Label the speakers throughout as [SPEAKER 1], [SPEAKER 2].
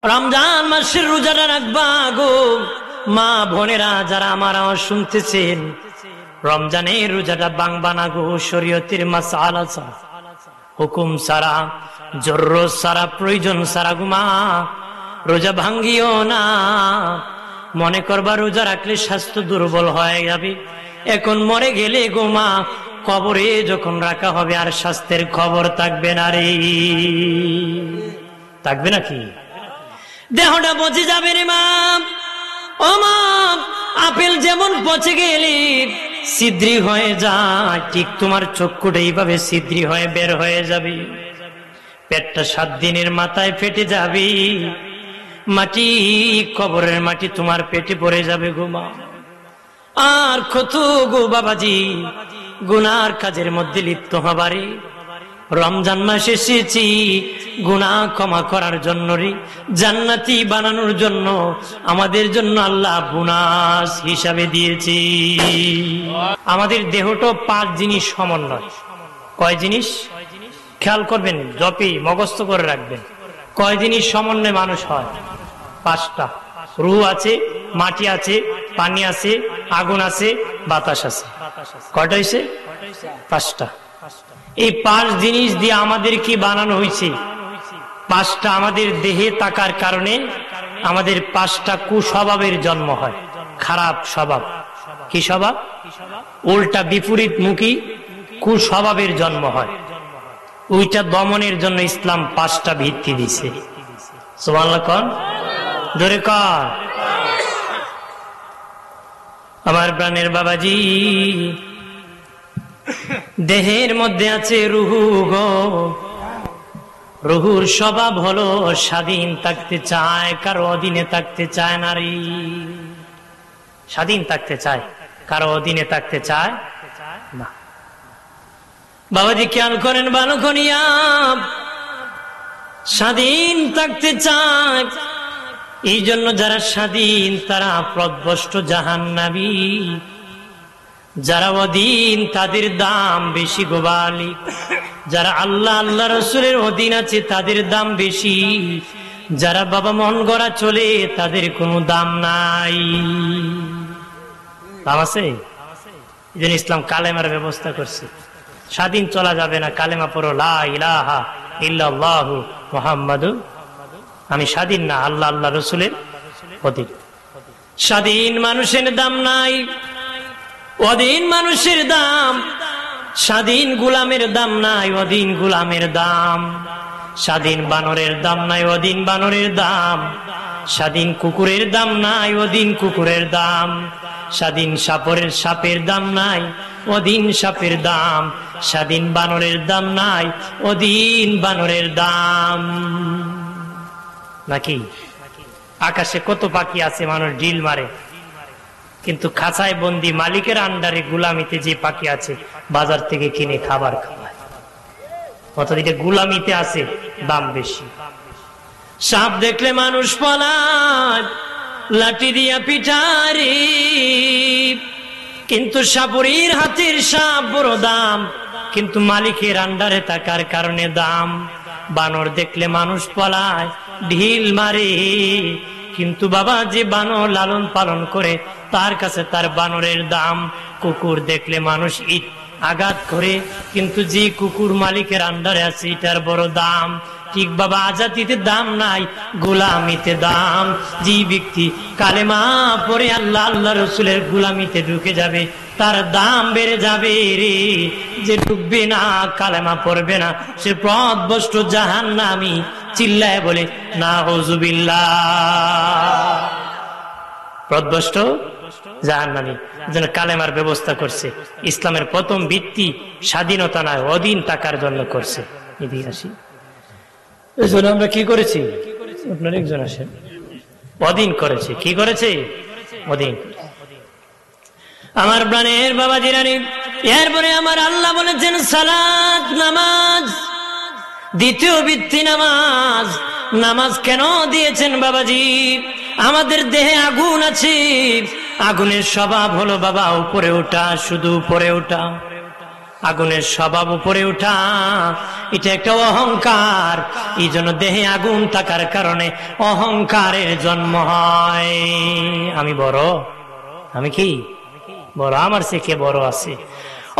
[SPEAKER 1] রমজান মাসের রোজাটা রাখবা গো মা বোনেরা, যারা আমার আওয়াজ শুনতেছেন, রমজানের রোজাটা ভাঙবা না গো। শরীয়তের মাসআলা ছাড়া, হুকুম ছাড়া, জরুরত ছাড়া, প্রয়োজন ছাড়া গো মা রোজা ভাঙ্গিও না। মনে করবা রোজা রাখলে স্বাস্থ্য দুর্বল হয়ে যাবে, এখন মরে গেলে গো মা কবরে যখন রাখা হবে আর স্বাস্থ্যের খবর থাকবে না রে। থাকবে নাকি? দেহটা পচে যাবে রে মা। ও মা, আপেল যেমন পচে গেলে ছিদ্রি হয়ে যায়, ঠিক তোমার চক্ষুটা এইভাবে ছিদ্রি হয়ে বের হয়ে যাবে। পেটটা 7 দিনের মাথায় ফেটে যাবে, মাটি, কবরের মাটি তোমার পেটে পড়ে যাবে গো মা। আর কত গো বাবাজি গুনার কাজের মধ্যে লিপ্ত হবারে। রমজান মাস এসেছি গুনাহ ক্ষমা করার জন্য রে, জান্নাতি বানানোর জন্য। আমাদের জন্য আল্লাহ বোনাস হিসাবে দিয়েছি। আমাদের দেহটা 5 জিনিস সমন্বয়। কয় জিনিস? খেয়াল করবেন, জপি মুখস্থ করে রাখবেন। কয় জিনিস সমন্বয়ে মানুষ হয়? 5টা। রূহ আছে, মাটি আছে, পানি আছে, আগুন আছে, বাতাস আছে। কয়টা হয়েছে? 5টা। এই 5 জিনিস দিয়ে আমাদের কি বানানো হয়েছে? 5টা আমাদের দেহে থাকার কারণে আমাদের 5টা কুস্বভাবের জন্ম হয়। খারাপ স্বভাব। কি স্বভাব? উল্টা বিপরীত মুখী কুস্বভাবের জন্ম হয়। ওইটা দমনের জন্য ইসলাম 5টা ভিত্তি দিছে। সুবহানাল্লাহ কোন ধরে কর। আমার প্রাণের বাবাজি, দেহের মধ্যে আছে রুহু গো। রুহুর স্বভাব হলো স্বাধীন থাকতে চায়, কারো অধীনে থাকতে চায় না রে। স্বাধীন থাকতে চায়, কারো অধীনে থাকতে চায় না। বাবাজি খেয়াল করেন ভালো করিয়া, স্বাধীন থাকতে চায়। এই জন্য যারা স্বাধীন তারা পথভ্রষ্ট জাহান্নামী, যারা অধীন তাদের দাম বেশি গোবালি। যারা আল্লাহ আল্লাহ রসুলের অধীন আছে তাদের দাম বেশি। যারা বাবা মন গড়া চলে তাদের কোনো দাম নাই। দাম আছে? এই জন্য ইসলাম কালেমার ব্যবস্থা করছে। স্বাধীন চলা যাবে না, কালেমা পড়ো লা ইলাহা ইল্লাল্লাহু মুহাম্মাদুর। আমি স্বাধীন না, আল্লাহ আল্লাহ রসুলের অধীন। স্বাধীন মানুষের দাম নাই, অধীন মানুষের দাম। স্বাধীন গোলামের দাম নাই, অধীন গোলামের দাম। স্বাধীন বানরের দাম নাই, অধীন বানরের দাম। স্বাধীন কুকুরের দাম নাই, অধীন কুকুরের দাম। স্বাধীন সাপের দাম নাই, অধীন সাপের দাম। স্বাধীন বানরের দাম নাই, অধীন বানরের দাম। নাকি? আকাশে কত পাখি আছে, মানুষ ডিল মারে, কিন্তু খাঁচায় বন্দি মালিকের আন্ডারে গুলামিতে যে পাখি আছে বাজার থেকে কিনে খাবার খাওয়ায়। অর্থাৎ গুলামিতে আছে, দাম বেশি। সাপ দেখলে মানুষ পলায়, লাঠি দিয়া পিটারে, কিন্তু সাপুরীর হাতের সাপ বড় দাম, কিন্তু মালিকের আন্ডারে থাকার কারণে দাম। বানর দেখলে মানুষ পলায়, ঢিল মারে, কিন্তু বাবা যে বানর লালন পালন করে তার কাছে তার বানরের দাম। কুকুর দেখলে মানুষ ইট আঘাত করে, কিন্তু যে কুকুর মালিকের আন্ডারে আছে এটার বড় দাম। ঠিক বাবা, আজাদিতে দাম নাই, গোলামিতে দাম। যে ব্যক্তি কালেমা পড়ে আল্লাহ আল্লাহ রসুলের গোলামিতে ঢুকে যাবে তার দাম বেড়ে যাবে রে। যে ঢুকবে না, কালেমা পড়বে না, সে পথভ্রষ্ট জাহান্নামী। চিল্লায় বলে নাউযুবিল্লাহ। পথভ্রষ্ট জাহান্নামী। যেন কালেমার ব্যবস্থা করছে। ইসলামের প্রথম ভিত্তি স্বাধীনতা নয়, অধীন থাকার জন্য করছে। এদিকে আসি। এই জন্য আমরা কি করেছি? আপনার একজন আসেন, অধীন করেছে। কি করেছে? অধীন। আমার প্রাণের বাবা জিরানি, এরপরে আমার আল্লাহ বলেছেন সালাত, নামাজ। দ্বিতীয় ভিত্তি নামাজ। নামাজ কেন দিয়েছেন বাবাজি? আমাদের দেহে আগুন আছে, আগুনের স্বভাব হলো বাবা উপরে ওঠা, শুধু উপরে ওঠা। আগুনের স্বভাব উপরে উঠা, এটা একটা অহংকার। এই জন্য দেহে আগুন থাকার কারণে অহংকারের জন্ম হয়। আমি বড়, আমি কি বড়, আমার চেয়ে কে বড় আছে,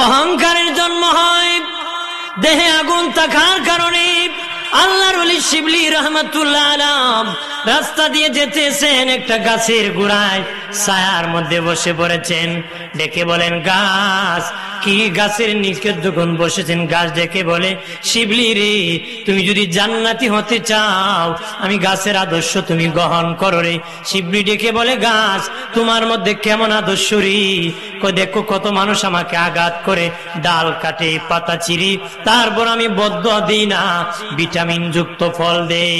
[SPEAKER 1] অহংকারের জন্ম হয়। দেহে আগুন থাকার কারণে আল্লাহর ওলি শিবলি রহমাতুল্লাহ আলাইহি রাস্তা দিয়ে যেতেছেন, একটা গাছের গোড়ায় ছায়ার মধ্যে বসে পড়েছেন। ডেকে বলেন, গাছ কি? গাছের নিচে যখন বসেছেন, গাছ ডেকে বলে, শিবলি রে, তুমি যদি জান্নাতি হতে চাও, আমি গাছের আদর্শ তুমি গ্রহণ করো রে। শিবলি ডেকে বলে, গাছ তোমার মধ্যে কেমন আদর্শ রে? দেখো কত মানুষ আমাকে আঘাত করে, ডাল কাটে, পাতা চিরি, তারপর আমি বদদুয়া দিই না, ভিটামিন যুক্ত ফল দেই।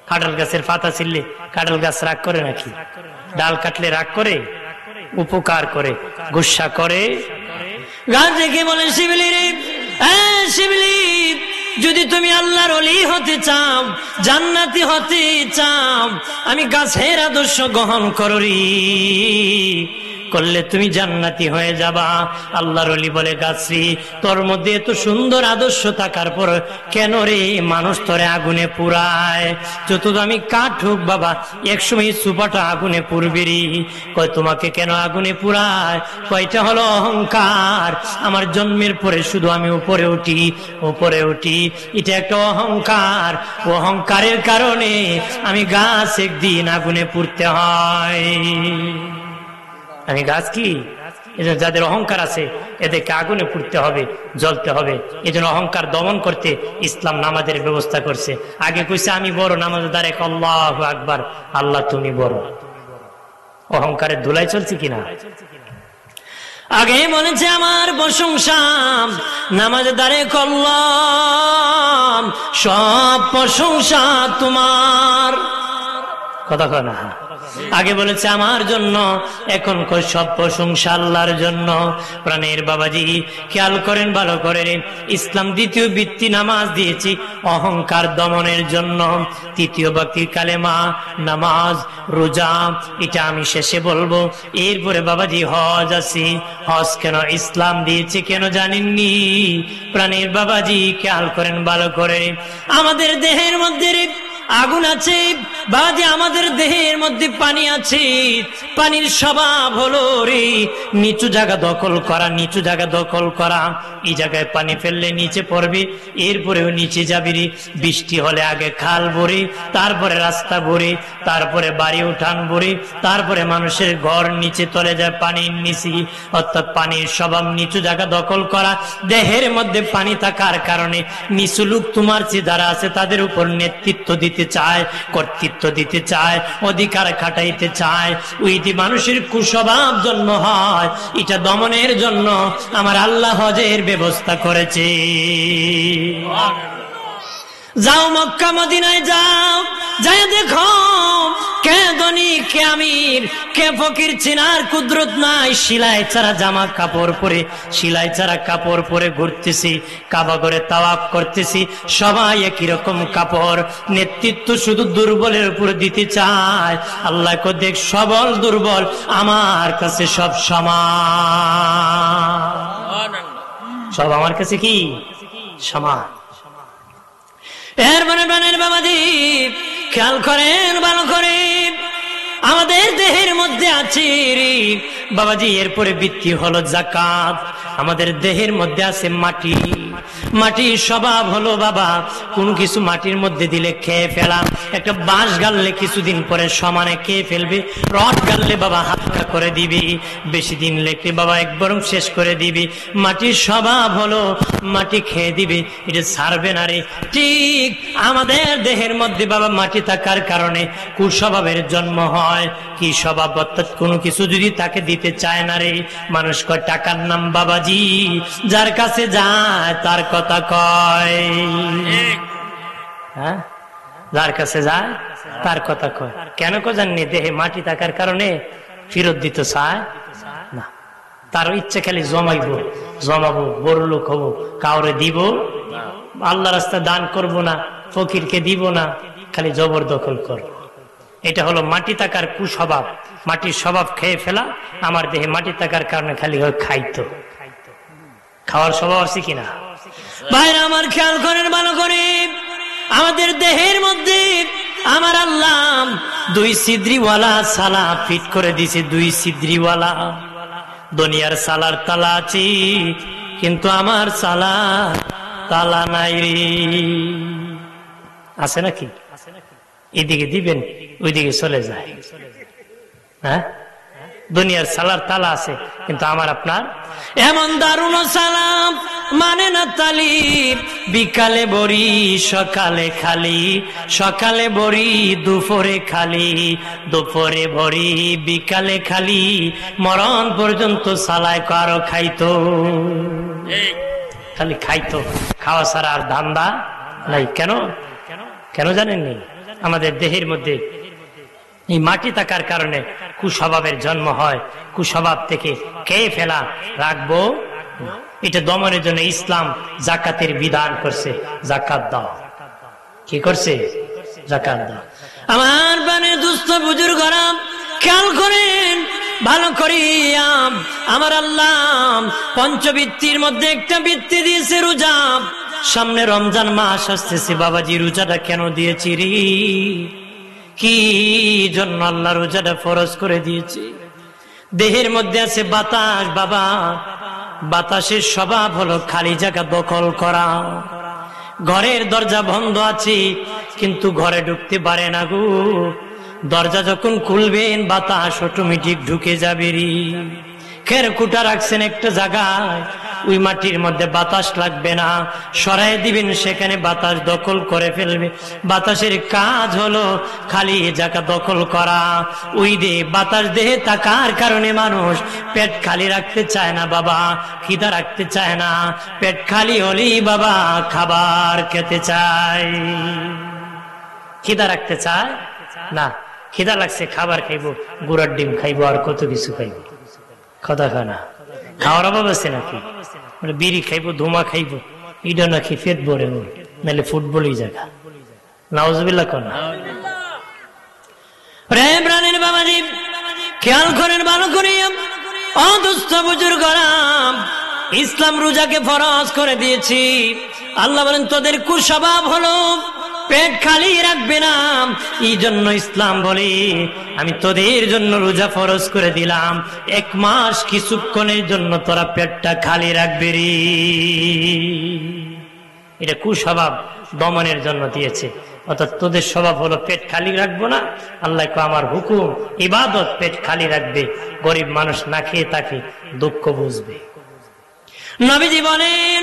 [SPEAKER 1] কাঁঠাল গাছের পাতা ছিললে কাঁঠাল গাছ রাগ করে নাকি? ডাল কাটলে রাগ করে? উপকার করে, গুসা করে। গাছ দেখে বলেন, শিবলি রে, শিবলি, যদি তুমি আল্লাহর ওলি হতে চাও, জান্নাতি হতে চাও, আমি গাছের আদর্শ গ্রহণ করি, করলে তুমি জান্নাতি হয়ে যাবা। আল্লাহর ওলি বলে, গাছরি, তোর মধ্যে এত সুন্দর আদর্শ থাকার পর কেন রে মানুষ তোরে আগুনে পুরায়? যত আমি কাঠ হোক বাবা, একসময় সুপাটা আগুনে পুরবেরি। কয়, তোমাকে কেন আগুনে পুরায়? কয়টা হলো অহংকার। আমার জন্মের পরে শুধু আমি উপরে উঠি, উপরে উঠি, এটা একটা অহংকার। অহংকারের কারণে আমি গাছ একদিন আগুনে পুড়তে হয়। আমি গাছ কি? যাদের অহংকার আছে এদেরকে আগুনে পুড়তে হবে, জ্বলতে হবে। এই জন্য অহংকার দমন করতে ইসলাম নামাজের ব্যবস্থা করছে। আগে কইছে আমি বড়, নামাজে দাঁড়ায় আল্লাহু আকবার, আল্লাহ তুমি বড়। অহংকারের ধুলাই চলছে কিনা? আগে বলেছে আমার প্রশংসা, নামাজে দাঁড়ায় আল্লাহ, সব প্রশংসা তোমার। কথা কয় না? আগে বলেছে আমার জন্য, এখন সব প্রশংসা আল্লাহর জন্য। প্রাণের বাবাজি খেয়াল করেন, ভালো করে। ইসলাম দ্বিতীয় ভিত্তি নামাজ দিয়েছি অহংকার দমনের জন্য। তৃতীয় ব্যক্তি কালেমা, নামাজ, রোজা, এটা আমি শেষে বলবো। এরপরে বাবাজি হজ আছে। হজ কেন ইসলাম দিয়েছে কেন জানেননি? প্রাণের বাবাজি খেয়াল করেন ভালো করে। আমাদের দেহের মধ্যে আগুন আছে বাজে, আমাদের দেহের মধ্যে পানি আছে। পানির স্বভাব হলো রে নিচু জায়গা দখল করা, নিচু জায়গা দখল করা। এই জায়গায় পানি ফেললে নিচে পড়বে, এরপরেও নিচে যাবি রে। বৃষ্টি হলে আগে খাল ভরে, তারপরে রাস্তা ভরে, তারপরে বাড়ি উঠান ভরে, তারপরে মানুষের ঘর নিচে চলে যায় পানির নিচে। অর্থাৎ পানির স্বভাব নিচু জায়গা দখল করা। দেহের মধ্যে পানি থাকার কারণে নিচু লোক তোমার যে যারা আছে তাদের উপর নেতৃত্ব দিতে চায়, কর্তৃত্ব দিতে চায়, অধিকার খাটাইতে চায়। ওইটি মানুষের কুস্বভাব জন্ম হয়। এটা দমনের জন্য আমার আল্লাহ হজের ব্যবস্থা করেছে। যাও মক্কা মদিনায় যাও, যাই দেখো কে ধনী কে আমির, কে ফকির চিনার কুদরত নাই। সিলাই ছাড়া জামা কাপড় পরে, সিলাই ছাড়া কাপড় পরে ঘুরতেছি, কাবা করে তাওয়াফ করতেছি, সবাই একই রকম কাপড়। নেতৃত্ব শুধু দুর্বলের উপর দিতে চায়। আল্লাহ কো দেখ সবল দুর্বল আমার কাছে সব সমান, সব আমার কাছে কি সমান। এর মানে প্রাণের বাবাজি খেয়াল করেন ভালো করে, আমাদের দেহের মধ্যে আছে রে বাবাজি। এরপরে বৃত্তি হলো যাকাত। আমাদের দেহের মধ্যে আছে মাটি। মাটির স্বভাব হলো বাবা কোন কিছু মাটির মধ্যে দিলে খেয়ে ফেলা। একটা বাঁশ গাললে কিছুদিন পরে সমানে খেয়ে ফেলবে, রড গাললে বাবা হালকা করে দিবি, বেশি দিন লেখলে বাবা একবার শেষ করে দিবি। মাটির স্বভাব হলো মাটি খেয়ে দিবে, এটা ছাড়বে না রে। ঠিক আমাদের দেহের মধ্যে বাবা মাটি থাকার কারণে কুস্বভাবের জন্ম হয়। কি স্বভাব? অর্থাৎ কোনো কিছু যদি তাকে দিতে চায় না রে। মানুষ কয় টাকার নাম বাবাজি, যার কাছে যায় তার কথা কয়। হ্যাঁ, যার কাছে যায় তার কথা কয়। কেন কো জাননি? দেহে মাটি থাকার কারণে ফেরত দিতে চায় না। তার ইচ্ছে খালি জমাইবো, জমাবো, বড় লোক হবো, কাউরে দিব, আল্লাহ রাস্তায় দান করব না, ফকিরকে দিব না, খালি জবরদখল করবো। এটা হলো মাটি থাকার কুস্বভাব, মাটির স্বভাব খেয়ে ফেলা। আমার দেহে মাটি থাকার কারণে খালি খাইতো, খাওয়ার স্বভাব আছে কিনা? ভাইরা আমার খেয়াল করেন ভালো করে, আমাদের দেহের মধ্যে আমার আল্লাহ দুই ছিদ্রিওয়ালা সালা ফিট করে দিছে, দুই ছিদ্রিওয়ালা। দুনিয়ার সালার তালা আছে, কিন্তু আমার সালা তালা নাই রে। আছে নাকি? এদিকে দিবেন, ওইদিকে চলে যায়। হ্যাঁ, দুনিয়ার সালার তালা আছে, কিন্তু আমার আপনার এমন দারুণ সালাম মানে না তালি। বিকালে বড়ি সকালে খালি, সকালে বড়ি দুপুরে খালি, দুপুরে ভরি বিকালে খালি, মরণ পর্যন্ত সালায় কারো খাইতো, খালি খাইতো, খাওয়া ছাড়া আর ধান্দা নাই। কেন কেন জানেননি? আমাদের দেহের মধ্যে এই মাটি থাকার কারণে কুস্বভাবের জন্ম হয়। কুস্বভাব থেকে খেয়ে ফেলা রাখবো, এটা দমনের জন্য ইসলাম জাকাতের বিধান করছে। জাকাত দাও, কি করছে? জাকাত দাও। আমার বানে দুস্থ বুজুর্গরা খেয়াল করেন ভালো করিয়া, আমার আল্লাহ পঞ্চবৃত্তির মধ্যে একটা বৃত্তি দিয়েছে রোজা। সামনে রমজান মাস আসতেছে, বাবাজি রোজাটা কেন দিয়েছি রে? কি জন্য আল্লাহ রোজাটা ফরজ করে দিয়েছে? দেহের মধ্যে আছে বাতাস, বাবা বাতাসের স্বভাব হলো খালি জায়গা দখল করা। ঘরের দরজা বন্ধ আছে, কিন্তু ঘরে ঢুকতে পারে না গো। দরজা যখন খুলবেন বাতাস অটোমেটিক ঢুকে যাবে রে। খের কুটা রাখছেন একটা জায়গায়, ওই মাটির মধ্যে বাতাস লাগবে না, সরাই দিবেন, সেখানে বাতাস দখল করে ফেলবে। বাতাসের কাজ হলো খালি জায়গা দখল করা। ওই দে বাতাস দেহে থাকার কারণে মানুষ পেট খালি রাখতে চায় না বাবা, খিদা রাখতে চায় না। পেট খালি হলেই বাবা খাবার খেতে চায়, খিদা রাখতে চায় না। খিদা লাগছে খাবার খাইবো, গুড়ার ডিম খাইবো, আর কত কিছু খাইবো। কথা খানা খাওয়ার অভাব আছে নাকি? বিড়ি খাইবো, ধুমা খাইবো, ইডো নাকি পেট ভরে, নাহলে ফুটবলই জায়গা। নাউজুবিল্লাহ কোন প্রেম রানের বাবাজি খেয়াল করেন ভালো করে, অদুস্থ বুজুর্গরা ইসলাম রোজাকে ফরজ করে দিয়েছি। আল্লাহ বলেন তোদের কুস্বভাব হলো পেট খালি রাখবে না, এই জন্য ইসলাম বলে আমি তোদের জন্য রোজা ফরজ করে দিলাম। 1 মাস কিছুক্ষণের জন্য তোরা পেটটা খালি রাখবে রে। এটা কুস্বভাব দমনের জন্য দিয়েছে। অর্থাৎ তোদের স্বভাব হলো পেট খালি রাখবো না। আল্লাহ আমার হুকুম ইবাদত, পেট খালি রাখবে। গরিব মানুষ না খেয়ে থাকে, দুঃখ বুঝবে। নবীজি বলেন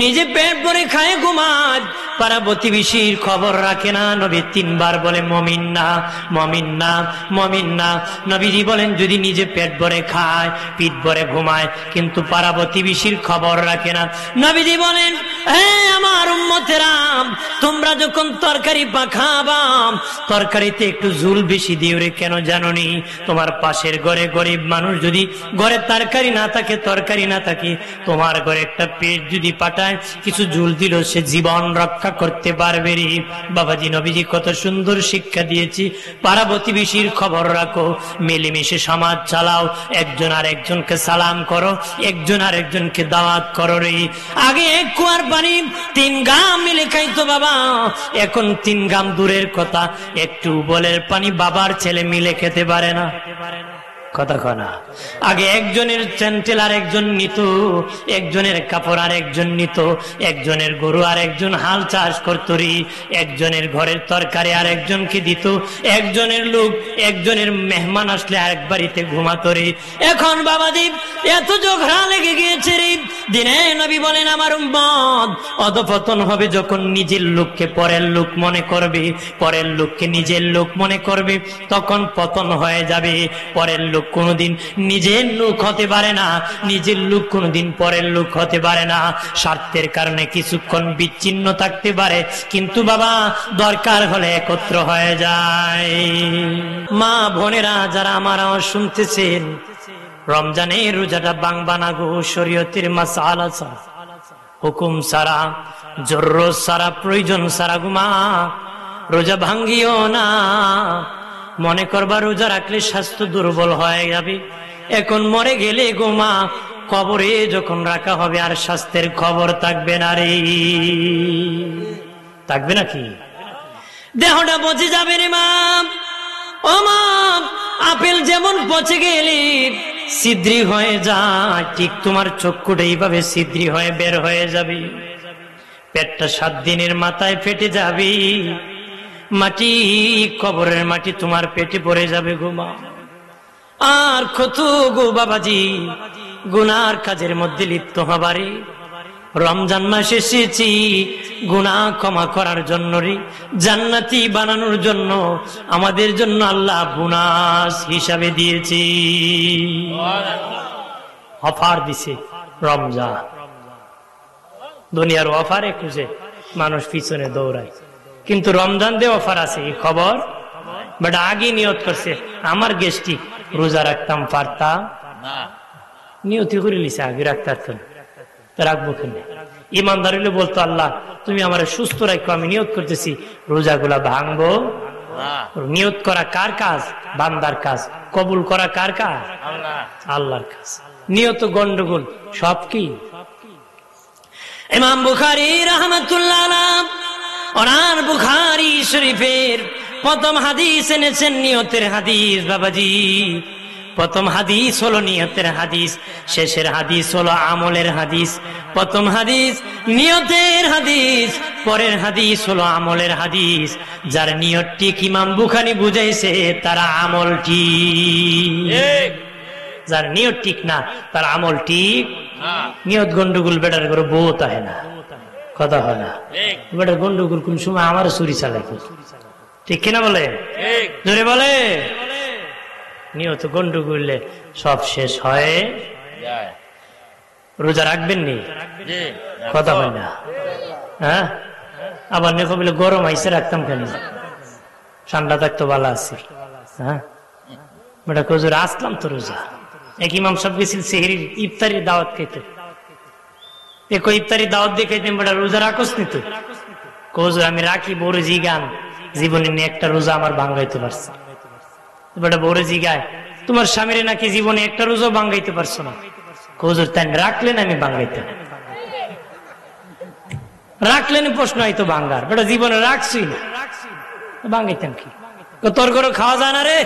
[SPEAKER 1] নিজে পেট ভরে খায় ঘুমায়, পাড়া প্রতিবেশীর খবর রাখে না। নবী 3 বার বলে মমিন না, মমিন না, মমিন না। নবীজি বলেন যদি নিজে পেট ভরে খায়, পিঠ ভরে ঘুমায়, কিন্তু পাড়া প্রতিবেশীর খবর রাখে না। নবীজি বলেন হ্যাঁ আমার উম্মতেরা, তোমরা যখন তরকারি পাখাবা, তরকারিতে একটু ঝুল বেশি দিও রে। কেন জানোনি? তোমার পাশের ঘরে গরিব মানুষ যদি ঘরে তরকারি না থাকে, তরকারি না থাকে, তোমার ঘরে একটা পেট যদি পাঠায়, কিছু ঝুল দিল, সে জীবন রক্ষা করতে পারবে রে। বাবাজি নবীজি কত সুন্দর শিক্ষা দিয়েছি। পাড়া প্রতিবেশীর খবর রাখো, মিলেমিশে সমাজ চালাও, একজন আর একজনকে সালাম করো, একজন আর একজনকে দাওয়াত করো রে। আগে 1 কুয়ার পানি 3 গাম মিলে খাইতো বাবা, এখন 3 গাম দূরের কথা, একটু বলের পানি বাবার ছেলে মিলে খেতে পারে না। কথা কনা আগে একজনের চ্যান্টেল আর একজন নিত, একজনের কাপড় আর একজন নিত, একজনের গরু আর একজন হাল চাষ করতো রে, একজনের ঘরের তরকারি আর একজনকে দিত, একজনের লোক একজনের মেহমান আসলে আরেক বাড়িতে ঘুমাতো রে। এখন বাবাজি এত ঝগড়া লেগে গিয়েছে রে। দিনে নবী বলেন আমার উম্মত অধপতন হবে যখন নিজের লোককে পরের লোক মনে করবে, পরের লোককে নিজের লোক মনে করবে, তখন পতন হয়ে যাবে। পরের লোক কোনদিন নিজের লোক হতে পারে না, নিজের লোক কোনদিন পরের লোক হতে পারে না। স্বার্থের কারণে কিছুক্ষণ বিচ্ছিন্ন থাকতে পারে, কিন্তু বাবা দরকার হলে একত্র হয়ে যায়। মা বোনেরা যারা আমারা শুনতেছেন, রমজানের রোজাটা বাংবানা গো, শরীয়তের মাসআলা ছাড়া, হুকুম ছাড়া, জরুরত ছাড়া, প্রয়োজন ছাড়া ঘুমা রোজা ভাঙ্গিও না। মনে করবা রোজা রাখলে স্বাস্থ্য দুর্বল হয়ে যাবে, এখন মরে গেলে গো মা কবরে যখন রাখা হবে আর স্বাস্থ্যের খবর থাকবে না রে, থাকবে নাকি? দেহটা পচে যাবে রে মা। ও মা, আপেল যেমন পচে গেলে ছিদ্রি হয়ে যায়, ঠিক তোমার চক্ষুটা এইভাবে ছিদ্রি হয়ে বের হয়ে যাবে। পেটটা 7 দিনের মাথায় ফেটে যাবে, মাটি, কবরের মাটি তোমার পেটে পড়ে যাবে গো মা। আর কত গো বাবাজি গুনার কাজের মধ্যে লিপ্ত হবারে। রমজান মাস এসেছি গুনাহ ক্ষমা করার জন্য রে, জান্নাতি বানানোর জন্য আমাদের জন্য আল্লাহ বোনাস হিসাবে দিয়েছি, অফার দিছে রমজান। দুনিয়ার অফারে খুঁজে মানুষ পিছনে দৌড়ায়, কিন্তু রমজান দিয়ে অফার আছে এই খবর। বাট আগে নিয়ত করছে আমার গেস্টি রোজা রাখতাম পারতাম না, নিয়তি করে লিছে আগে রাখতে পারতাম, রাখবো কেন? ইমানদার হইলে বলতো আল্লাহ তুমি আমার সুস্থ রাখো, আমি নিয়ত করতেছি রোজাগুলা ভাঙবো। নিয়ত করা কার কাজ? বান্দার কাজ। কবুল করা কার কাজ? আল্লাহর কাজ। নিয়ত গন্ডগোল সব কি? ইমাম বুখারী রাহমাতুল্লাহ আলাইহি ওনার বুখারী শরীফের প্রথম হাদিস এনেছেন নিয়তের হাদিস। বাবাজি, প্রথম হাদিস হলো নিয়তের হাদিস, শেষের হাদিস হলো আমলের হাদিস। প্রথম হাদিস নিয়তের হাদিস, পরের হাদিস হলো আমলের হাদিস। যার নিয়ত ঠিক ইমাম বুখারী বুঝাইছে তার আমল ঠিক, যার নিয়ত ঠিক না তার আমল ঠিক। নিয়ত গন্ডগোল বেটার করে বউ তাহে না, কথা হয় না। বেটার গন্ডগোল কোন সময় আমার চুরি চালাই, ঠিক কিনা বলে? জোরে বলে। নিয়ত গন্ডগোলে সব শেষ হয়। রোজা রাখবেন নি? কথা হয় না। হ্যাঁ, আবার নেখো বলে গরম আইসে রাখতাম কেন, ঠান্ডা থাকতো ভালো আছে। হ্যাঁ, বেটা কজুর আসলাম তো রোজা। এক ইমাম সব গেছিল সেহরির ইফতারির দাওয়াত খাইতে, ইফতারি দাওয়াত দিয়ে খাইতেন। বেটা রোজা রাখোস নি তুই? কজুর আমি রাখি, বড় জি গান জীবনে নিয়ে একটা রোজা আমার ভাঙ্গাইতে পারছে। বেটা বড় জি গায় তোমার স্বামীরে নাকি জীবনে একটা রোজা ভাঙ্গাইতে পারছো না। কজুর তাই রাখলেন আমি ভাঙ্গাইতাম, রাখলেন প্রশ্ন হয়তো ভাঙ্গার। বেটা জীবনে রাখছই না, ভাঙ্গাইতাম কি? তোর ঘরে খাওয়া যায় না রে,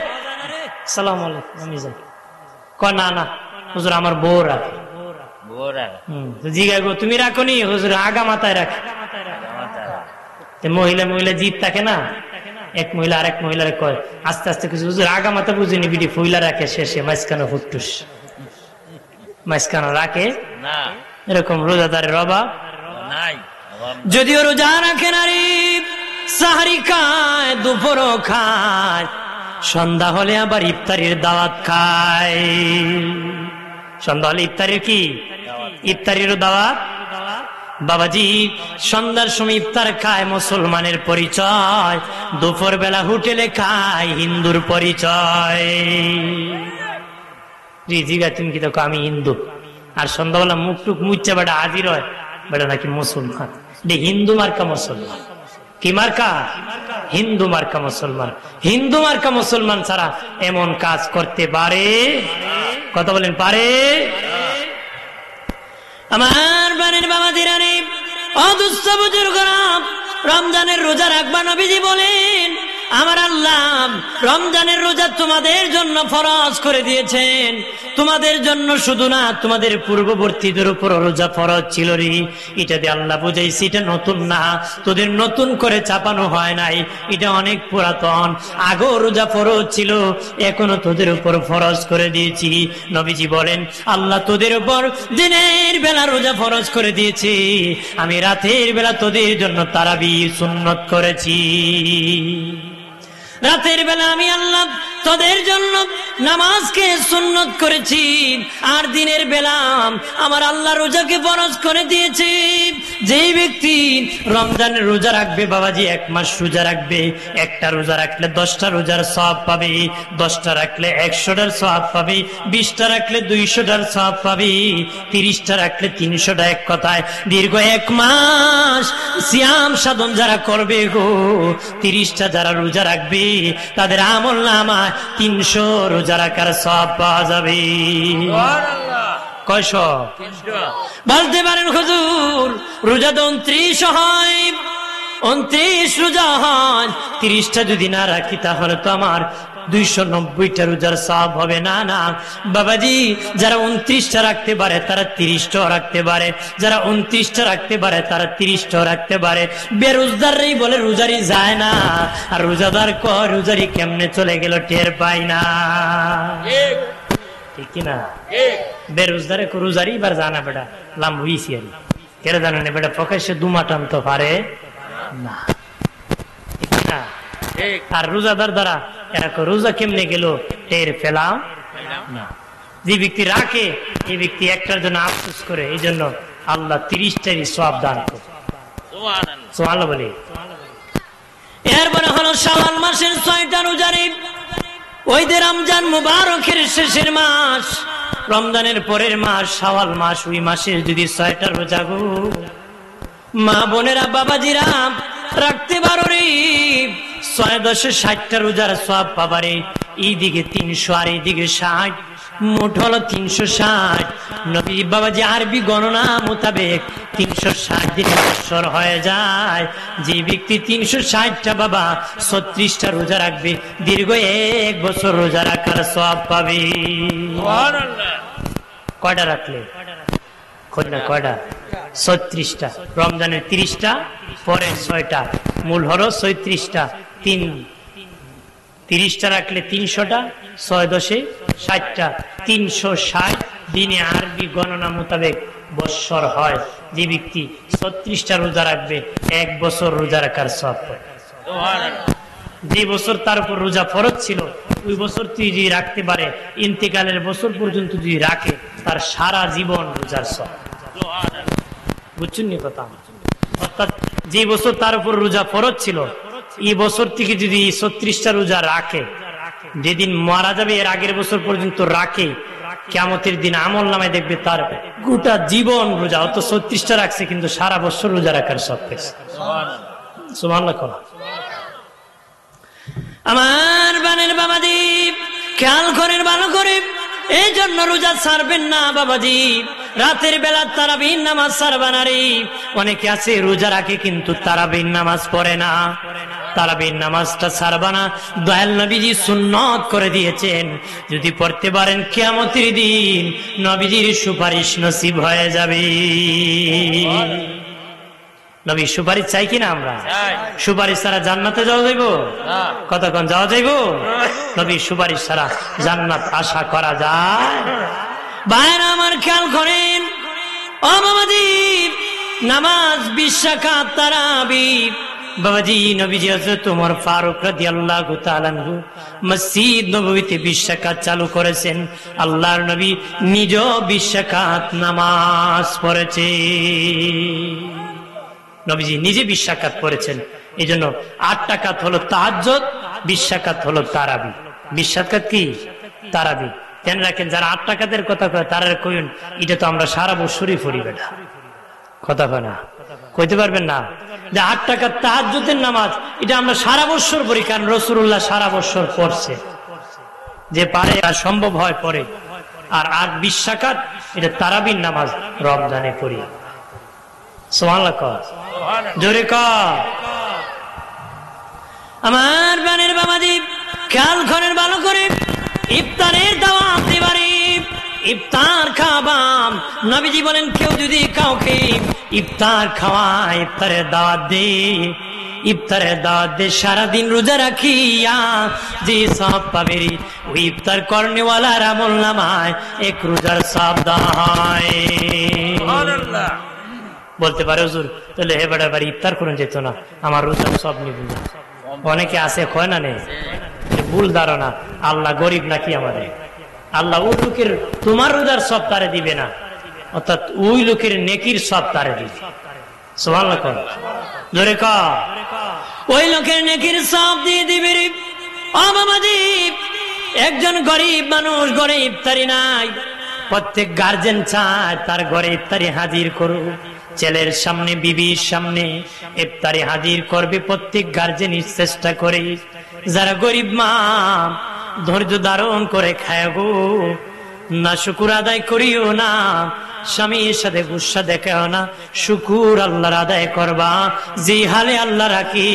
[SPEAKER 1] সালাম আলাইকুম আমি যাই। না না হুজুর আমার বউ রাখে। জিগা গো তুমি রাখো নি? হুজুর আগা মাথায় রাখে। মহিলা মহিলা জিত থাকে না, এক মহিলা আরেক মহিলার কয় আস্তে আস্তে কিছু হুজুর আগা মাথা বুঝিনি বিডি ফুইলা রাখে, শেষে মাঝখানে ফুটুস মাঝখানে রাখে না। এরকম রোজাদারের অভাব নাই। যদিও রোজা রাখে নারী সাহারি খায়, দুপুরও খায়, সন্ধ্যা হলে আবার ইফতারির দাওয়াত খায়। সন্ধ্যা হলে ইফতারির কি? ইফতারির দাওয়াত। বাবাজি সন্ধ্যার সময় ইফতার খায় মুসলমানের পরিচয়, দুপুর বেলা হোটেলে খায় হিন্দুর পরিচয়। জিগা তুমি কি দেখো আমি হিন্দু, আর সন্ধ্যাবেলা মুখ টুক মুচ্চা বেটা হাজির হয়, বেটা নাকি মুসলমান। হিন্দু মার্কা মুসলমান। কি মার্কা? হিন্দু মার্কা মুসলমান। হিন্দু মার্কা মুসলমান ছাড়া এমন কাজ করতে পারে? কথা বলেন পারে? আমার বানের বাবা দিরানি অদুস্থ বুজুর্গরা, রমজানের রোজা রাখবা। নবীজি বলেন আমার আল্লাহ রমজানের রোজা তোমাদের জন্য ফরজ করে দিয়েছেন। তোমাদের জন্য শুধু না, তোমাদের পূর্ববর্তীদের উপর রোজা ফরজ ছিল রে। এটা দিয়ে আল্লাহ বুঝাইছে এটা নতুন না, তোদের নতুন করে চাপানো হয় নাই, এটা অনেক পুরাতন। আগেও রোজা ফরজ ছিল, এখনো তোদের উপর ফরজ করে দিয়েছি। নবীজি বলেন আল্লাহ তোদের উপর দিনের বেলা রোজা ফরজ করে দিয়েছি, আমি রাতের বেলা তোদের জন্য তারাবি সুন্নত করেছি। রাতের বেলা আমি আল্লাহ তোদের জন্য নামাজকে সুন্নত করেছি, আর দিনের বেলা আমার আল্লাহ রোজাকে ফরজ করে দিয়েছি। যেই ব্যক্তি রমজানের রোজা রাখবে বাবাজি, 1 মাস রোজা রাখবে, একটা রোজা রাখলে 10টা রোজার সওয়াব পাবে, 10টা রাখলে 100টার সওয়াব পাবে, 20টা রাখলে 200টার সওয়াব পাবে, 30টা রাখলে 300টা। এক কথায় দীর্ঘ 1 মাস সিয়াম সাধন যারা করবে গো, 30টা যারা রোজা রাখবে তাদের আমল নামায় 300 রোজা রাখার সওয়াব পাওয়া যাবে। কয়শ? বলতে পারেন হুজুর রোজা তো 29 হয়, 29 রোজা হয়, 30টা যদি না রাখি তাহলে তো আমার 290টা রোজার সওয়াব হবে। না না বাবাজি, যারা 29টা রাখতে পারে তারা 30টাও রাখতে পারে, যারা 29টা রাখতে পারে তারা 30টাও রাখতে পারে। বেরোজগারই বলে রোজারি যায় না, আর রোজাদার কয় রোজারি কেমনে চলে গেল টের পাই না। ঠিক কিনা? বেরোজগারে রোজারি এবার জানা বেটা লাম হইছি আর কেন জানো না বেটা, প্রকাশ্যে দুমা টানতে পারে না। ঠিক না? আর রোজাদার দ্বারা এরকম রোজা কেমনে গেল টের পেলাম না। যে ব্যক্তি রাখে এই ব্যক্তি একটার জন্য আফসোস করে, এই জন্য আল্লাহ 30টারই সওয়াব দান করে। সুবহানাল্লাহ বলি। এরপরে হলো শাওয়াল মাসের 6টা রোজারি, ওই যে রমজান মুবারকের শেষের মাস, রমজানের পরের মাস শাওয়াল মাস, ওই মাসের যদি 6টা রোজা গো মা বোনেরা বাবাজিরা রাখতে পারো রে, 6-10-60টা রোজার সওয়াব পাবারে। এইদিকে 300 আর এইদিকে 60, মোট হলো 360। নবী বাবাজি আরবি গণনা মোতাবেক 360 দিনে বছর হয়ে যায়। যে ব্যক্তি 360টা বাবা 36টা রোজা রাখবে, দীর্ঘ 1 বছর রোজা রাখার সওয়াব পাবে। কয়টা রাখলে? কয়টা? 36টা। রমজানের 30টা, পরের 6টা, মূল হলো 36টা। 30টা রাখলে 300টা, 6-10-60টা, 360 দিনে আরবি গণনা মোতাবেক বৎসর হয়। যে ব্যক্তি 36টা রোজা রাখবে 1 বছর রোজা রাখার সওয়াব পাবে। যে বছর তার উপর রোজা ফরজ ছিল ওই বছর তুই যদি রাখতে পারে, ইন্তেকালের বছর পর্যন্ত যদি রাখে তার সারা জীবন রোজার সওয়াব। বুঝছেন নি কথা? অর্থাৎ যে বছর তার উপর রোজা ফরজ ছিল এই বছর থেকে যদি 36টা রোজা রাখে, যেদিন মারা যাবে এর আগের বছর পর্যন্ত রাখে, কিয়ামতের দিন আমল নামায় দেখবে তার গোটা জীবন রোজা। অত 36টা রাখছে কিন্তু সারা বছর রোজা রাখার সওয়াব পেয়েছে। সুবহানাল্লাহ। আমার বানের বাবাজি খেয়াল করেন ভালো করে, এই জন্য রোজা ছাড়বেন না বাবাজি। রাতের বেলা তারাবির নামাজ ছাড়বা না রে। অনেকে আছে রোজা রাখে কিন্তু তারাবির নামাজ পড়ে না। তারাবির নামাজটা ছাড়বা না, দয়াল নবীজি সুন্নত করে দিয়েছেন। যদি পড়তে পারেন কিয়ামতের দিন নবীজির সুপারিশ নসিব হয়ে যাবে। নবী সুপারিশ চাই কিনা আমরা? সুপারিশ ছাড়া জান্নাতে যাওয়া যাইব? কতক্ষণ যাওয়া যাইব? নবী সুপারিশ ছাড়া জান্নাত আশা করা যায়? ভাইরা আমার খেয়াল করেন, ও বাবাজি নামাজ 20 রাকাত তারাবির বাবাজি নবীজি হযরত ওমর ফারুক রাদিয়াল্লাহু তাআলা আনহু মসজিদ নববীতে 20 রাকাত চালু করেছেন। আল্লাহর নবী নিজেও 20 রাকাত নামাজ পড়েছে। নবীজি নিজে 20 রাকাত পড়েছেন। এই জন্য 8 রাকাত হলো তাহাজ্জুদ, 20 রাকাত হলো তারাবি। 20 রাকাত কি? তারাবি। কেন রাখেন? যারা 8 রাকাতের কথা কয় তারা কইন এটা তো আমরা সারা বছরই পড়ি বেটা। কথা কয় না? কইতে পারবেন না যে 8 রাকাত তাহাজ্জুদের নামাজ এটা আমরা সারা বছর পড়ি, কারণ রাসূলুল্লাহ সারা বছর পড়ছে। যে পারে আর সম্ভব হয় পড়ে। আর 20 রাকাত এটা তারাবির নামাজ রমজানে পড়ি। সুবহানাল্লাহ। জোরে কর। আমার বানের বাবাজি খেয়াল করেন ভালো করে, ইফতারের দাওয়াত দিবারে ইফতার খাবাম। নবীজি বলেন কেউ যদি কাউকে ইফতার খাওয়ায়, ইফতারের দাওয়াত দে, ইফতারের দাওয়াত দে, সারাদিন রোজা রাখিয়া যে সওয়াব পাবে ওই ইফতার করনেওয়ালার আমল নামায় 1 রোজার সওয়াব হয়। সুবহানাল্লাহ। বলতে পারে হুজুর তাহলে হে বেটা বাড়ি ইফতার করুন যেত না, আমার রোজার সওয়াব নিব না। অনেকে আছে কয় না নে ভুল ধারণা আল্লাহ গরিব নাকি আমাদের। আল্লাহ ওই লোকের তোমার রোজার সব তারে দিবে না, অর্থাৎ ওই লোকের নেকির সব তারে দিবে। সুবহানাল্লাহ কর, জোরে কর। ওই লোকের নেকির সব দিয়ে দিবে রে। ও বাবাজি, একজন গরিব মানুষ ঘরে ইফতারি নাই, প্রত্যেক গার্জেন চায় তার ঘরে ইফতারি হাজির করুক। ছেলের সামনে, বিবির সামনে ইফতারি হাজির করবে প্রত্যেক গার্জেন চেষ্টা করে। যারা গরিব মা ধৈর্য ধারণ করে খায় গো, না শুকুর আদায় করিও না, স্বামীর সাথে গুসা দেখাও না, শুকুর আল্লাহর আদায় করবা। যে হালে আল্লাহ রাখি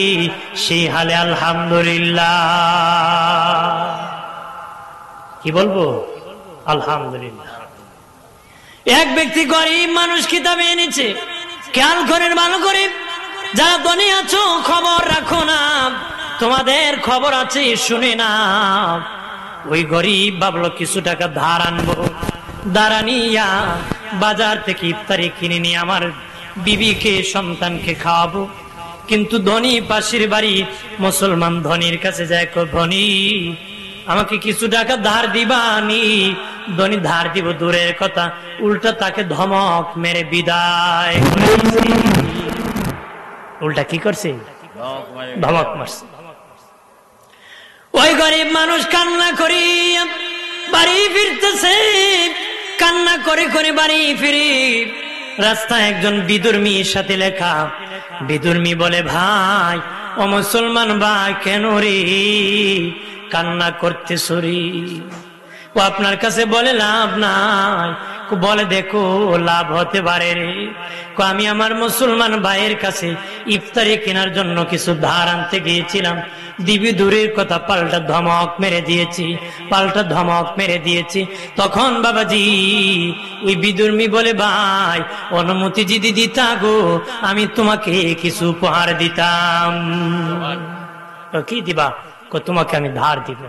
[SPEAKER 1] সেই হালে আলহামদুলিল্লাহ। কি বলবো? আলহামদুলিল্লাহ। এক ব্যক্তি গরিব মানুষ কিতাবে এনেছে, খেয়াল করেন ভালো করে, যারা ধনী আছো খবর রাখো না, তোমাদের খবর আছে শুনে না। ওই গরিব ভাবলো কিছু টাকা ধার আনবো, দাঁড়ানিয়া বাজার থেকে ইফতারি কিনে নিয়ে আমার বিবিকে সন্তানকে খাওয়াবো। কিন্তু ধনী পাশের বাড়ি মুসলমান ধনীর কাছে যায়, ধনী আমাকে কিছু টাকা ধার দিবানি? ধনী ধার দিব দূরের কথা, উল্টা তাকে ধমক মেরে বিদায়। উল্টা কি করছে? ধমক মারছে। ওই গরিব মানুষ কান্না করি বাড়ি ফিরতেছে, কান্না করে করে বাড়ি ফিরি। রাস্তায় একজন বিধর্মীর সাথে লেখা, বিধর্মী বলে, ভাই ও মুসলমান ভাই, কেন রে কান্না করতেছ রে? ও আপনার কাছে বলে লাভ নাই। বলে দেখো লাভ হতে পারে রে। আমি আমার মুসলমান ভাইয়ের কাছে ইফতারি কেনার জন্য কিছু ধার আনতে গিয়েছিলাম, দিবি দূরের কথা পাল্টা ধমক মেরে দিয়েছি, পাল্টা ধমক মেরে দিয়েছি। তখন বাবাজি ওই বিধর্মী বলে, ভাই অনুমতি যদি দিতা গো, আমি তোমাকে কিছু উপহার দিতাম। কি দিবা? তোমাকে আমি ধার দিব,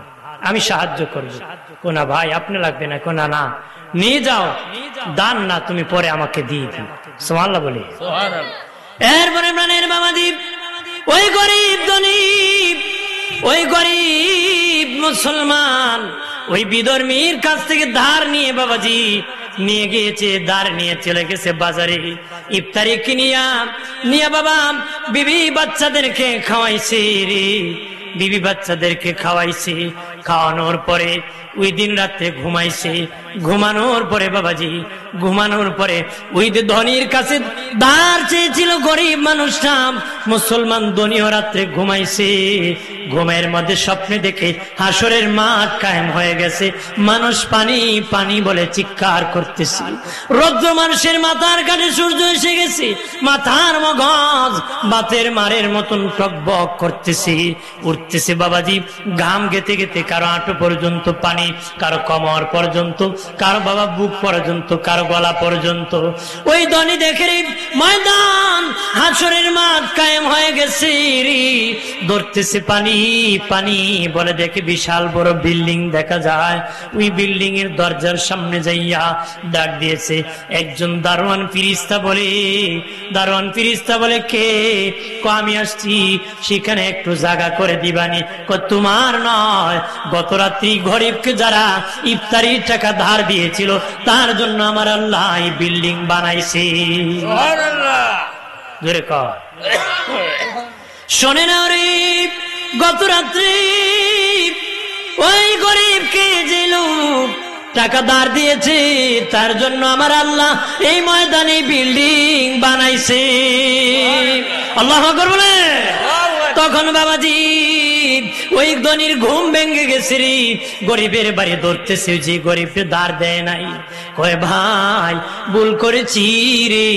[SPEAKER 1] আমি সাহায্য করবো। কোনা ভাই আপনি লাগবে না, কোনা না নিয়ে যাও, দান না তুমি পরে আমাকে দিয়ে দিও। সুবহানাল্লাহ বলে। এরপরে প্রাণের বাবাজি ওই গরিব ধনী, ওই গরিব মুসলমান ওই বিধর্মীর কাছ থেকে ধার নিয়ে বাবাজি নিয়ে গিয়েছে, ধার নিয়ে চলে গেছে বাজারে ইফতারি কিনিয়া নিয়ে বাবা বিবি বাচ্চাদেরকে খাওয়াইছে রে, বিবি বাচ্চাদেরকে খাওয়াইছে। খাওয়ানোর পরে ওই দিন রাত্রে ঘুমাইছে। ঘুমানোর পরে বাবাজি, ঘুমানোর পরে ওই ধনীর কাছে ধার চেয়েছিল গরিব মানুষটা, মুসলমান ধনীও রাত্রে ঘুমাইছে। ঘুমের মধ্যে স্বপ্নে দেখে হাসরের মাঠ কায়েম হয়ে গেছে, মানুষ পানি পানি বলে চিৎকার করতেছে। রৌদ্র মানুষের মাথার কাছে সূর্য এসে গেছে, মাথার মগজ বাতের মারের মতন টকবক করতেছে, উঠতেছে বাবাজি। ঘাম গেতে গেতে কারো হাঁটু পর্যন্ত পানি, কারো কোমর পর্যন্ত, কারো বাবা বুক পর্যন্ত, কারো গলা পর্যন্ত। ওই ধনী দেখে ময়দান হাসরের মাঠ কায়েম হয়ে গেছে রে, ধরতেছে পানি পানি বলে, দেখে বিশাল বড় বিল্ডিং দেখা যায়। ওই বিল্ডিং এর দরজার সামনে যাইয়া ডাক দিয়েছে একজন দারোয়ান ফিরিস্তা বলে, দারোয়ান ফিরিস্তা বলে, কে? আমি আসছি, সেখানে একটু জায়গা করে দিবানি। তোমার নয়, গত রাত্রি গরিবকে যারা ইফতারির টাকা ধার দিয়েছিল তার জন্য আমার আল্লাহ এই বিল্ডিং বানাইছে। জোরে কর। শোনে না রে, গত রাত্রি ওই গরিবকে যে লোক টাকা ধার দিয়েছে তার জন্য আমার আল্লাহ এই ময়দানে বিল্ডিং বানাইছে। আল্লাহু আকবার বলে। তখন বাবাজি ওই ধনীর ঘুম ভেঙে গেছে রে, গরিবের বাড়ি ধরতেছে, যে গরিবকে ধার দেয় নাই। কয় ভাই ভুল করেছি রে,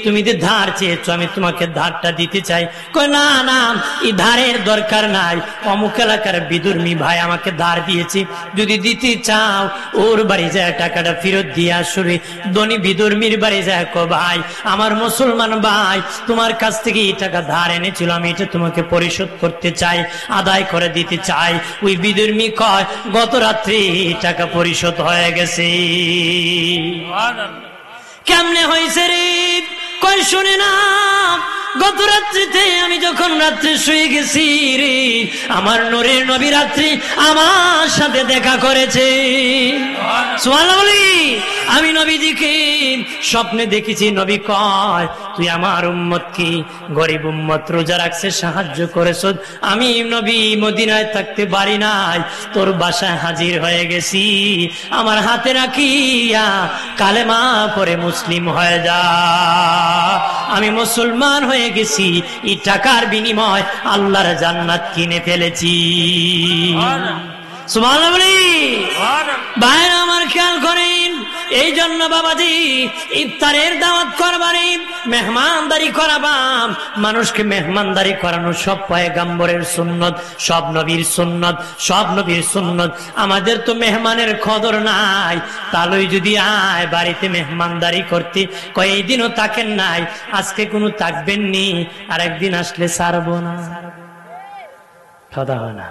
[SPEAKER 1] তুমি যে ধার চেয়েছো আমি তোমাকে ধারটা দিতে চাই। কয় না না, এই ধারের দরকার নাই, অমুক এলাকার বিধর্মী ভাই আমাকে ধার দিয়েছে, যদি দিতে চাও ওর বাড়ি যায় টাকাটা ফেরত দিয়ে আসবে। ধনী বিধর্মীর বাড়ি যায়, কো ভাই আমার মুসলমান ভাই তোমার কাছ থেকে এই টাকা ধার এনেছিল, আমি এটা তোমাকে পরিশোধ করতে চাই, আদায় করে দিতে চাই। ওই বিধর্মী কয় গত রাত্রে টাকা পরিশোধ হয়ে গেছে। কেমনে হয়েছে রে? কয় শুনে না, গত রাত্রিতে আমি যখন রাত্রে শুয়ে গেছি রে, আমার নূরের নবী রাত্রি আমার সাথে দেখা করেছে। সুবহানাল্লাহ বলি। আমি নবীজিকে স্বপ্নে দেখেছি, নবী কয় তুই আমার উম্মত কি গরিব উম্মত রোজা রাখছে সাহায্য করেছ, আমি নবী মদিনায় থাকতে পারি নাই, তোর বাসায় হাজির হয়ে গেছি, আমার হাতে রাখিয়া কালেমা পড়ে মুসলিম হয়ে যা। আমি মুসলমান হয়ে গেছি, এই টাকার বিনিময় আল্লাহর জান্নাত কিনে ফেলেছি। সুবহানাল্লাহ বলি। ভাইরা আমার খেয়াল করেন, এই জন্য বাবাজি ইফতারের দাওয়াত করবারে মেহমানদারি করাবাম, মানুষকে মেহমানদারি করানো সব পয়গম্বরের সুন্নত, সব নবীর সুন্নত, সব নবীর সুন্নত। আমাদের তো মেহমানের কদর নাই, তাহলে যদি আয় বাড়িতে মেহমানদারি করতে, কয়েকদিনও থাকেন নাই, আজকে কোনো থাকবেন নি, আর একদিন আসলে ছাড়বো না, কথা হয় না।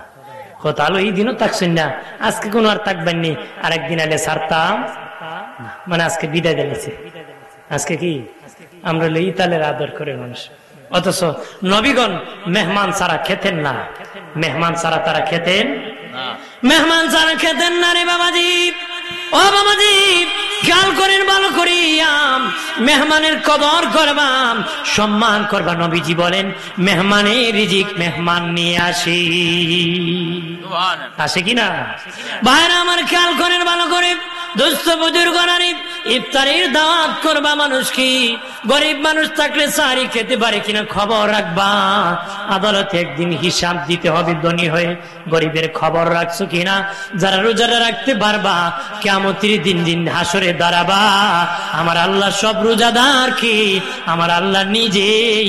[SPEAKER 1] তাহলে এই দিনও থাকছেন না, আজকে কোনো আর থাকবেন নি, আর একদিন আলে ছাড়তাম, মানে আজকে বিদায় দিয়েছে। আজকে কি আমরা ইতালের আদর করে মানুষ, অথচ নবীগণ মেহমান ছাড়া খেতেন না, মেহমান ছাড়া তারা খেতেন, মেহমান ছাড়া খেতেন না রে বাবাজি। ও বাবাজি খেয়াল করেন ভালো করিয়াম, মেহমানের কদর করবাম, সম্মান করবা। নবীজি বলেন মেহমানের রিজিক মেহমান নিয়ে আসে, আসে কিনা? ভাইরা আমার খেয়াল করেন ভালো করে, দোস্ত বুজুর্গ নারী ইফতারের দাওয়াত করবা, মানুষ কি গরিব মানুষ থাকলে সারি খেতে পারে কিনা খবর রাখবা। আদালতে একদিন হিসাব দিতে হবে, ধনী হয়ে গরিবের খবর রাখছো কিনা। যারা রোজাটা রাখতে পারবা, কিয়ামতের দিন দিন হাসরে দাঁড়াবা, আমার আল্লাহ সব রোজাদার কি আমার আল্লাহ নিজে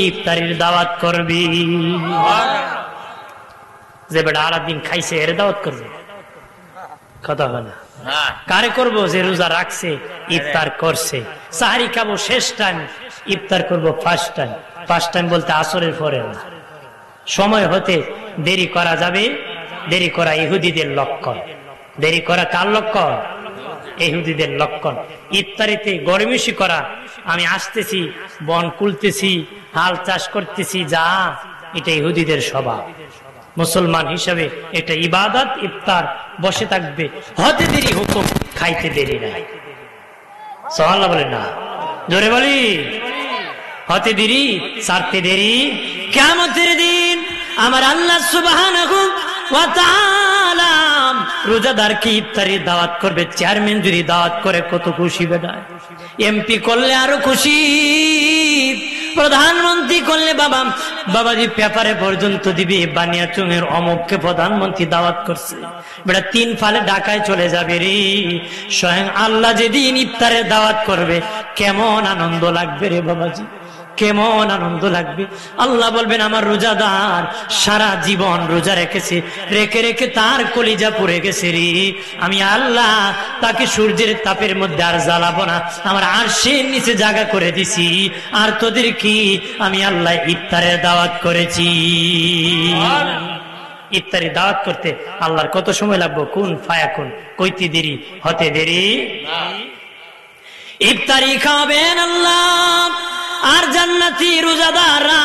[SPEAKER 1] ইফতারের দাওয়াত করবে। যে বেটা আর দিন খাইছে এর দাওয়াত করবে, কথা হয় না। কারে করবো? যে রোজা রাখছে, ইফতার করছে। সাহারি খাবো শেষ টাইম, ইফতার করবো ফার্স্ট টাইম। ফার্স্ট টাইম বলতে আসরের পরে না, সময় হতে দেরি করা যাবে। দেরি করা ইহুদিদের লক্ষণ, দেরি করা কার লক্ষণ? ইহুদিদের লক্ষণ। ইফতারিতে গরমিশি করা, আমি আসতেছি, বন কুলতেছি, হাল চাষ করতেছি, যা, এটা ইহুদিদের স্বভাব। মুসলমান হিসাবে এটা ইবাদত, ইফতার বসে থাকবে, হতে দেরি হুকুম, খাইতে দেরি নাই। সুবহানাল্লাহ বলে না, জোরে বলি। হতে দেরি, ছাড়তে দেরি। কিয়ামতের দিন আমার আল্লাহ সুবহানাহু ওয়া তাআলা রোজাদারকে ইফতারির দাওয়াত করবে। চেয়ারম্যান যদি দাওয়াত করে কত খুশি বেদায়, এমপি করলে আরো খুশি, প্রধানমন্ত্রী করলে বাবাজি পেপারে পর্যন্ত দিবে, বানিয়াচুঙের অমুককে প্রধানমন্ত্রী দাওয়াত করছে, বেটা 3 ফালে ঢাকায় চলে যাবে রে। স্বয়ং আল্লাহ যেদিন ইফতারের দাওয়াত করবে, কেমন আনন্দ লাগবে রে বাবাজি, কেমন আনন্দ লাগবে। আল্লাহ বলবেন আমার রোজাদার সারা জীবন রোজা রেখেছে, রেখে রেখে তার কলিজা পুড়ে গেছে রে, আমি আল্লাহ তাকে সূর্যের তাপের মধ্যে আর জ্বালাবো না, আমার আরশের নিচে জায়গা করে দিছি। আর তোদের কি আমি আল্লাহ ইফতারের দাওয়াত করেছি। ইফতারি দাওয়াত করতে আল্লাহর কত সময় লাগবে? কোন ফায়াকুন, কইতে দেরি, হতে দেরি। ইফতারি খাবেন আল্লাহ, আর জান্নাতি রোজাদাররা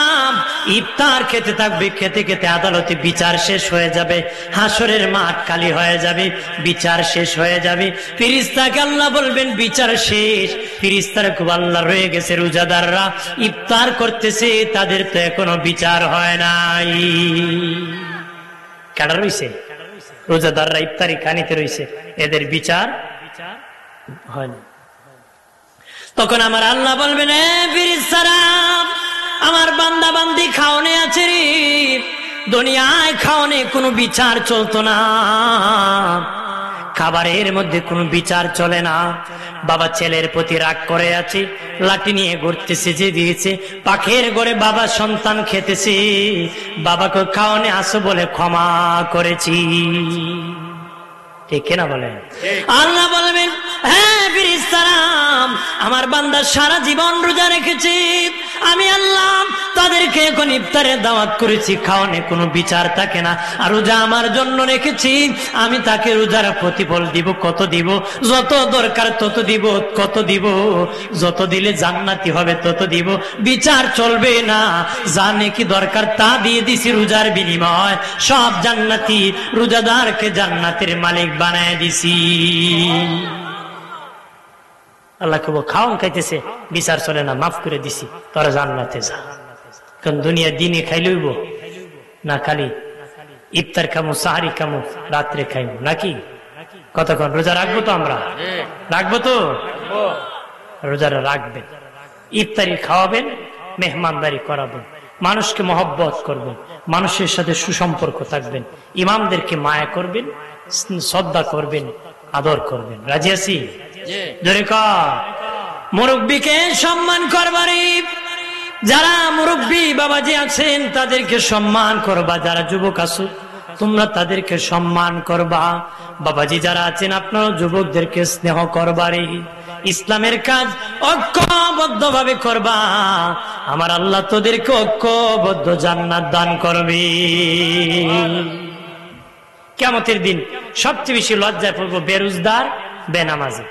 [SPEAKER 1] ইফতার খেতে থাকবে। খেতে খেতে আদালতে বিচার শেষ হয়ে যাবে, হাসরের মাঠ খালি হয়ে যাবে, বিচার শেষ হয়ে যাবে। ফেরেশতাকে আল্লাহ বলবেন বিচার শেষ। ফেরেশতারা খুব আল্লাহ রয়ে গেছে, রোজাদাররা ইফতার করতেছে, তাদের তো এখনো বিচার হয় নাই। কাটা রইছে, রোজাদাররা ইফতারি খানিতে রইছে, এদের বিচার হয়নি। তখন আমার আল্লাহ বলবেন ফেরেশতারা, আমার বান্দা বান্দি খাওনে আছে রে, দুনিয়ায় খাওনে কোনো বিচার চলতো না, খাবারের মধ্যে কোনো বিচার চলে না। বাবা ছেলের প্রতি রাগ করে আছে, লাঠি নিয়ে ঘুরতেছে, যে দিয়েছে পাখের ঘরে বাবা সন্তান খেতেছে, বাবাকে খাওয়ানে আসো বলে ক্ষমা করেছি, ঠিক না বলেন? আল্লাহ বলবেন হ্যাঁ ফেরেশতারা, আমার বান্দা সারা জীবন রোজা রেখেছে, আমি আল্লাহ তাদেরকে এখন ইফতারের দাওয়াত করেছি, খাওয়ানে কোনো বিচার থাকে না। আর রোজা আমার জন্য রেখেছি, আমি তাকে রোজার প্রতিফল দিব। কত দিব? যত দরকার তত দিব। কত দিব? যত দিলে জান্নাতি হবে তত দিব, বিচার চলবে না। যা নেকি দরকার তা দিয়ে দিছি রোজার বিনিময়। সব জান্নাতি, রোজাদারকে জান্নাতের মালিক বানায় দিছি। আল্লাহ কব খাওয়ান খাইতেছে, বিচার চলে না, মাফ করে দিছি, তোরা জান্নাতে যা। কারণ দুনিয়া দিনে খাইলইব না, খালি ইফতার খামো, সাহারি খামো, রাত্রে খাইবো নাকি? কতক্ষণ রোজা রাখবো তো? আমরা রাখবো তো? রোজারা রাখবেন, ইফতারি খাওয়াবেন, মেহমানদারি করাবেন, মানুষকে মহব্বত করবেন, মানুষের সাথে সুসম্পর্ক থাকবেন, ইমামদেরকে মায়া করবেন, শ্রদ্ধা করবেন, আদর করবেন। রাজি আছি? মুরব্বীকে সম্মান করবারে, যারা মুরব্বী বাবাজি আছেন তাদেরকে সম্মান করবা। যারা যুবক আছো তোমরা তাদেরকে সম্মান করবা। বাবাজি যারা আছেন আপনারা যুবকদেরকে স্নেহ করবারে। ইসলামের কাজ ঐক্যবদ্ধ ভাবে করবা। আমার আল্লাহ তোদেরকে ঐক্যবদ্ধ জান্নাত দান করবে। কিয়ামতের দিন সবচেয়ে বেশি লজ্জায় পড়বো বেরোজগার, বেনামাজি।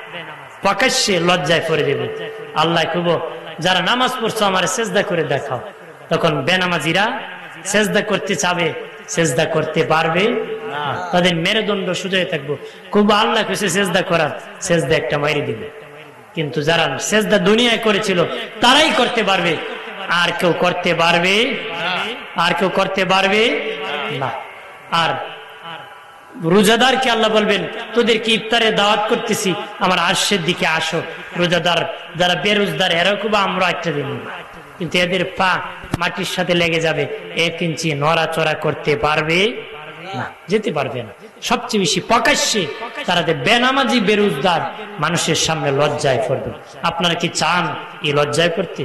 [SPEAKER 1] প্রকাশ্যে লজ্জায় পড়ে দেবে। আল্লাহ কব যারা নামাজ পড়ছো আমার সেজদা করে দেখাও। তখন বেনামাজিরা সেজদা করতে চাবে, সেজদা করতে পারবে না, তাদের মেরুদণ্ড সোজা থাকবো। খুব আল্লাহ কেছে সেজদা করার, সেজদা একটা মাইরে দিবে। কিন্তু যারা সেজদা দুনিয়ায় করেছিল তারাই করতে পারবে, আর কেউ করতে পারবে, আর কেউ করতে পারবে না। আর রোজাদারকে আল্লাহ বলবেন তোদেরকে ইফতারে দাওয়াত করতেছি, আমার আরশের দিকে আসো। রোজাদার যারা বেরোজগার এরা খুব আমরা একটা দিন, কিন্তু এদের পা মাটির সাথে লেগে যাবে, 1 ইঞ্চি নড়াচড়া করতে পারবে না, যেতে পারবে না। সবচেয়ে বেশি প্রকাশ্যে তারা বেনামাজি বেরোজগার মানুষের সামনে লজ্জায় পড়বে। আপনারা কি চান এই লজ্জায় পড়তে?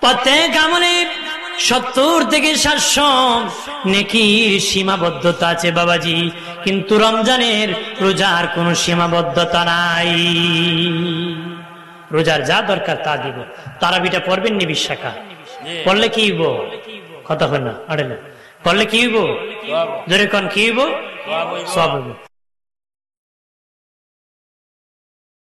[SPEAKER 1] প্রত্যেক আমলে 70 থেকে 700 নেকির সীমাবদ্ধতা আছে বাবাজি, কিন্তু রমজানের রোজার কোনো সীমাবদ্ধতা নাই। রোজার যা দরকার তা দিব। তারাবিটা পড়বেন নি? বিশ্বাকা পড়লে কি হইব? কথা হয় না, আড়ে না, পড়লে কি হইব? জোরে কোন কি হইব? সব হইব।